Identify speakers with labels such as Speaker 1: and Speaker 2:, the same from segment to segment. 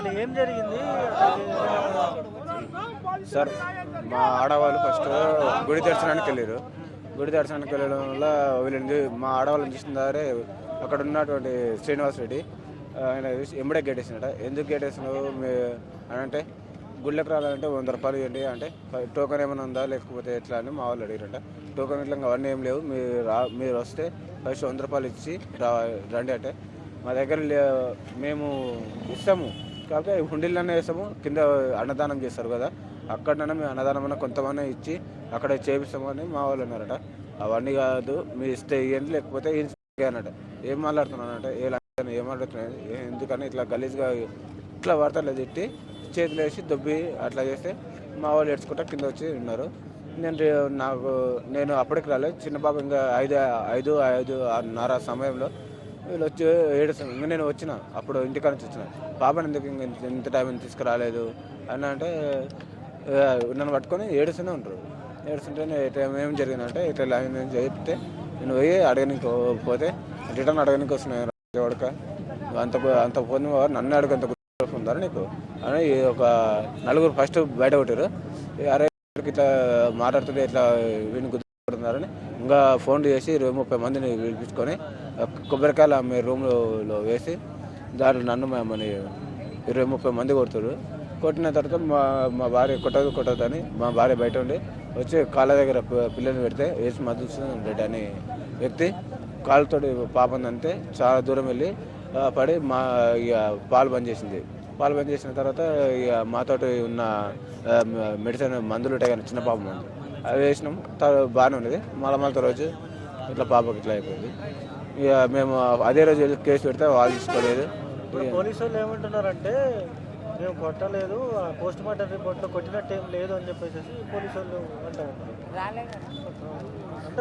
Speaker 1: అసలు ఏం జరిగింది?
Speaker 2: సార్ మా ఆడవాళ్ళు ఫస్ట్ గుడి దర్శనానికి వెళ్ళారు. గుడి దర్శనానికి వెళ్ళడం వల్ల వీళ్ళని మా ఆడవాళ్ళని చూసిన దారే అక్కడ ఉన్నటువంటి శ్రీనివాస్ రెడ్డి ఆయన ఎంబడే గేటేసినట. ఎందుకు గేటేసినావు అని అంటే గుళ్ళకి రావాలంటే 100 రూపాయలు ఇవ్వండి అంటే టోకెన్ ఏమైనా ఉందా లేకపోతే ఎట్లా అని మా వాళ్ళు అడిగారంట. టోకెన్ ఇట్లా అవన్నీ ఏం లేవు, మీరు వస్తే ఫస్ట్ 100 రూపాయలు ఇచ్చి రండి అంటే మా దగ్గర మేము ఇస్తాము కాకపోతే హుండీలనే వేస్తాము, కింద అన్నదానం చేస్తారు కదా అక్కడనే మేము అన్నదానం అన్న కొంతమంది ఇచ్చి అక్కడ చేపిస్తామని మా వాళ్ళు అన్నారట. అవన్నీ కాదు, మీరు ఇస్తే ఇవ్వండి లేకపోతే అన్నట. ఏం మాట్లాడుతున్నానంటే ఏం మాట్లాడుతున్నాను ఎందుకని ఇట్లా గలీజ్గా ఇట్లా వార్తలు తిట్టి చేతులు వేసి దొబ్బి అట్లా చేస్తే మా వాళ్ళు ఏడ్చుకుంటా కింద వచ్చి ఉన్నారు. నేను అప్పటికి రాలేదు, చిన్న బాబు ఇంకా 5:30 సమయంలో వీళ్ళు వచ్చి ఏడుస్తాను. ఇంకా నేను వచ్చిన అప్పుడు ఇంటికాడ నుంచి వచ్చిన పాపని ఎందుకు ఇంత టైం తీసుకురాలేదు అని అంటే నన్ను పట్టుకొని ఏడుస్తూనే ఉంటారు. ఏడుస్తుంటే ఏం జరిగిందంటే ఇట్లా లైన్ చెప్తే నేను పోయి అడగనికి పోతే రిటర్న్ అడగనికి వస్తున్నాయి వాడక అంత పోనీ నన్ను అడగంత ఉందా నీకు అని ఒక 4 ఫస్ట్ బయట కొట్టారు. అరే ఇట్లా మాట్లాడుతుంటే ఇట్లా వీడిని గుర్తుపడుతున్నారని ఇంకా ఫోన్ చేసి 20-30 మందిని పిలిపించుకొని కొబ్బరికాయలు ఆమె రూమ్లో వేసి దాంట్లో నన్ను మమ్మల్ని 20-30 మంది కొడుతారు. కొట్టిన తర్వాత మా భార్య కొట్టదు అని మా భార్య బయట ఉండి వచ్చి కాళ్ళ దగ్గర పిల్లల్ని పెడితే వేసి మధుసూదన్ రెడ్డి అనే వ్యక్తి కాళ్ళతోటి పాపం అంతే చాలా దూరం వెళ్ళి పడి మా ఇక పాలు బంద్ చేసింది. పాలు బంద్ చేసిన తర్వాత ఇక మాతోటి ఉన్న మెడిసిన్ మందులు ఉంటాయి కానీ చిన్న పాప మందులు అవి వేసినాం. బాగానే ఉన్నది. మళ్ళీ రోజు ఇట్లా పాపకి ఇట్లా అయిపోయింది. ఇక మేము అదే రోజు కేసు పెడితే వాళ్ళు తీసుకోలేదు.
Speaker 1: పోలీసు వాళ్ళు ఏమంటున్నారంటే మేము కొట్టలేదు, పోస్ట్ మార్టం రిపోర్ట్లో కొట్టినట్టు ఏం లేదు అని చెప్పేసి పోలీసు వాళ్ళు అంటే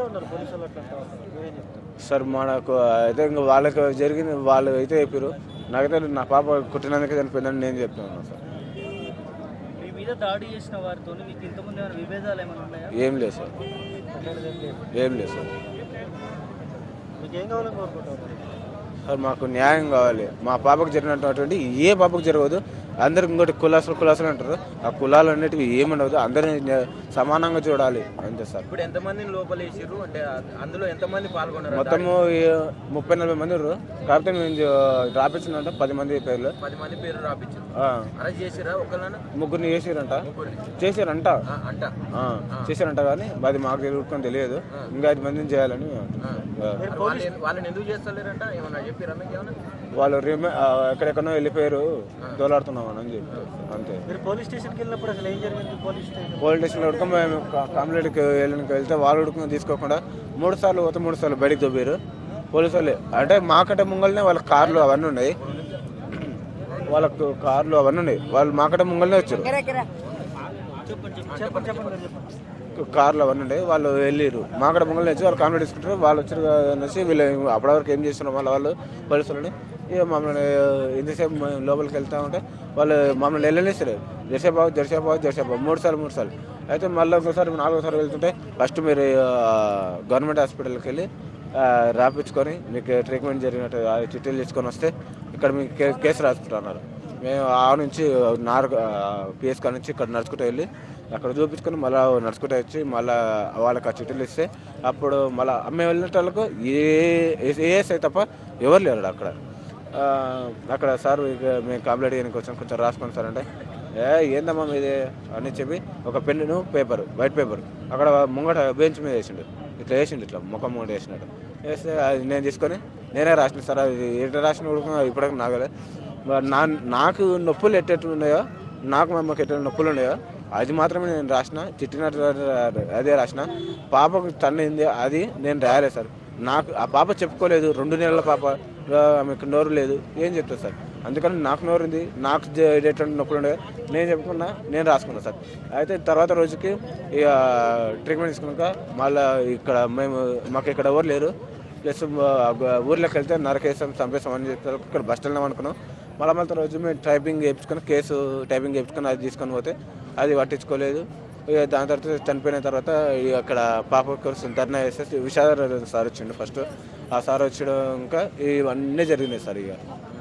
Speaker 1: ఉన్నారు. పోలీసు వాళ్ళు అట్లా ఏం చెప్తారు
Speaker 2: సార్? మనకు అయితే ఇంకా వాళ్ళకి జరిగింది వాళ్ళు అయితే చెప్పారు. నాకైతే నా పాప కుట్టినందుకే చనిపోయిందని నేను చెప్తున్నాను సార్.
Speaker 1: మీ మీద దాడి చేసిన వారితో మీకు ఇంతకుముందు ఏమైనా విభేదాలు ఏమైనా ఉన్నాయా?
Speaker 2: ఏం లేదు సార్, ఏం లేదు సార్.
Speaker 1: మీకు ఏం కావాలని కోరుకుంటారు
Speaker 2: సార్? మాకు న్యాయం కావాలి. మా పాపకు జరిగినటువంటి ఏ పాపకు జరగదు. అందరికి ఇంకోటి కులాసులు అంటారు. ఆ కులాలు అనేటివి ఏముండదు, అందరినీ సమానంగా చూడాలి అంతే సార్.
Speaker 3: ఇప్పుడు ఎంతమందిని లోపల వేసారు అంటే అందులో ఎంతమంది పాల్గొన్నారు?
Speaker 2: మొత్తము 30-40 మంది ఉన్నారు. కాకపోతే మేము రాపించిందంటే 10 మంది పేర్లు.
Speaker 3: 10 మంది పేర్లు రాపించారు. అరెస్ట్ చేసిరా? ఒకళ్ళని ముగ్గురిని
Speaker 2: చేసారంట చేశారంట కానీ అది మాకు తెలియదు. ఇంకా 5 మందిని చేయాలని.
Speaker 3: వాళ్ళని ఎందుకు చేస్తలేరంట? ఏమన్నా చెప్పారా మీకు? ఏమన్నా
Speaker 2: వాళ్ళు ఎక్కడెక్కడో వెళ్ళిపోయారు, దోలాడుతున్నామని అని చెప్పారు అంతే.
Speaker 1: పోలీస్ స్టేషన్కి వెళ్ళినప్పుడు అసలు ఏం జరిగింది? పోలీస్
Speaker 2: స్టేషన్లో ఉడక మేము కంప్లైంట్కి వెళ్తే వాళ్ళు ఉడక తీసుకోకుండా 3 సార్లు పోతే 3 సార్లు బయటకు దొబ్బారు పోలీసు వాళ్ళు. అంటే మాకంటే ముంగల్నే వాళ్ళ కార్లు అవన్నీ ఉన్నాయి, వాళ్ళకు కార్లు అవన్నీ ఉన్నాయి. వాళ్ళు మాకంటే ముంగల్నే వచ్చారు, కార్లు అవన్నీ ఉన్నాయి. వాళ్ళు వెళ్ళారు మాకడ ముంగల్ వచ్చి వాళ్ళు కంప్లైంట్ తీసుకుంటారు. వాళ్ళు వచ్చారు అనేసి వీళ్ళు అప్పటివరకు ఏం చేస్తున్నారు వాళ్ళు పోలీసులని. ఇక మమ్మల్ని ఇంతసేపు లోపలికి వెళ్తా ఉంటే వాళ్ళు మమ్మల్ని వెళ్ళనిస్తారు. జెర్సేబాబు 3 సార్లు. అయితే మళ్ళీ ఒకసారి 4వ సారి వెళ్తుంటే ఫస్ట్ మీరు గవర్నమెంట్ హాస్పిటల్కి వెళ్ళి రాపించుకొని మీకు ట్రీట్మెంట్ జరిగినట్టు చిట్టీలు తీసుకొని వస్తే ఇక్కడ మీకు కేసు రాసుకుంటున్నారు. మేము ఆ నుంచి పిఎస్ కాడ నుంచి ఇక్కడ నడుచుకుంటూ వెళ్ళి అక్కడ చూపించుకొని మళ్ళీ నడుచుకుంటూ వచ్చి మళ్ళీ వాళ్ళకి ఆ చిట్టీలు ఇస్తే అప్పుడు మళ్ళీ మేము వెళ్ళిన వాళ్ళకు ఏఎస్ఐ తప్ప ఎవరు లేరు అక్కడ. సార్ ఇక మేము కంప్లైంట్ చేయడానికి వచ్చాం, కొంచెం రాసుకోండి సార్ అంటే ఏందమ్మా మీదే అని చెప్పి ఒక పెన్ను వైట్ పేపర్ అక్కడ ముంగట బెంచ్ మీద వేసిండు. ఇట్లా ముఖం ముంగట వేసినట్టు వేస్తే అది నేను తీసుకొని నేనే రాసిన సార్. అది ఎట్లా రాసిన ఇప్పటికీ నాకు నొప్పులు ఎట్టెట్టున్నాయో నాకు మా అమ్మకి ఎట్లా నొప్పులు ఉన్నాయో అది మాత్రమే నేను రాసిన. చిట్టినట్టు అదే రాసిన. పాపకు తన్నింది అది నేను రాయలేదు సార్. నాకు ఆ పాప చెప్పుకోలేదు, 2 నెలల పాప, ఆమెకు నోరు లేదు, ఏం చెప్తాను సార్? అందుకని నాకు నోరుంది, నాకు ఎటువంటి నొప్పులు ఉండే నేను చెప్పుకున్నా, నేను రాసుకున్నా సార్. అయితే తర్వాత రోజుకి ఇక ట్రీట్మెంట్ తీసుకున్నాక మళ్ళీ మాకు ఇక్కడ ఎవరు లేరు, ప్లస్ ఊర్లోకి వెళ్తే నరకేసాం చంపేస్తాం అని చెప్తారు. ఇక్కడ బస్ స్టాండ్లో అనుకున్నాం. మళ్ళీ రోజు మేము కేసు టైపింగ్ చేయించుకొని అది తీసుకొని పోతే అది పట్టించుకోలేదు. ఇక దాని తర్వాత చనిపోయిన తర్వాత అక్కడ పాప కోసం ధర్నా చేస్తే విషాద సార్ వచ్చిండు ఫస్ట్. ఆ సార్ వచ్చాక ఇవన్నీ జరిగినాయి సార్. ఇక